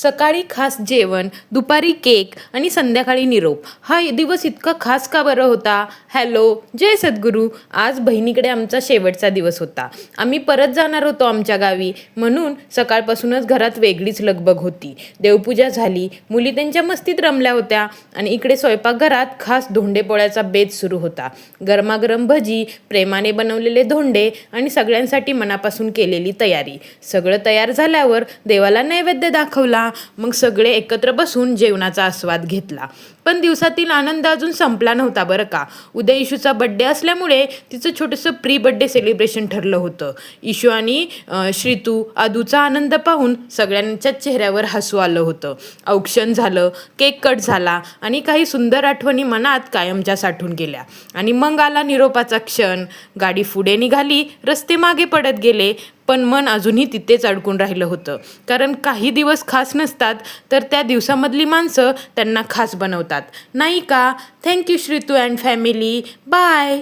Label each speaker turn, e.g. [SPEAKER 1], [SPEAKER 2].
[SPEAKER 1] सकाळी खास जेवण, दुपारी केक आणि संध्याकाळी निरोप. हा दिवस इतका खास का बरं होता? हॅलो, जय सद्गुरू. आज बहिणीकडे आमचा शेवटचा दिवस होता. आम्ही परत जाणार होतो आमच्या गावी, म्हणून सकाळपासूनच घरात वेगळीच लगबग होती. देवपूजा झाली, मुली त्यांच्या मस्तीत रमल्या होत्या आणि इकडे स्वयंपाकघरात खास धोंडेपोळ्याचा बेत सुरू होता. गरमागरम भजी, प्रेमाने बनवलेले धोंडे आणि सगळ्यांसाठी मनापासून केलेली तयारी. सगळं तयार झाल्यावर देवाला नैवेद्य दाखवला. मग सगळे एकत्र बसून जेवणाचा आस्वाद घेतला. पण दिवसातील आनंद अजून संपला नव्हता बरं का. उद्या इशूचा बड्डे असल्यामुळे तिचं छोटंसं प्री बड्डे सेलिब्रेशन ठरलं होतं. इशू आणि श्रीतू आदूचा आनंद पाहून सगळ्यांच्या चेहऱ्यावर हसू आलं होतं. औक्षण झालं, केक कट झाला आणि काही सुंदर आठवणी मनात कायमच्या साठून गेल्या. आणि मग आला निरोपाचा क्षण. गाडी पुढे निघाली, रस्ते मागे पडत गेले, पण मन अजूनही तिथेच अडकून राहिलं होतं. कारण काही दिवस खास नसतात, तर त्या दिवसामधली माणसं त्यांना खास बनवतात, नाही का? Thank you Shritu and family. Bye.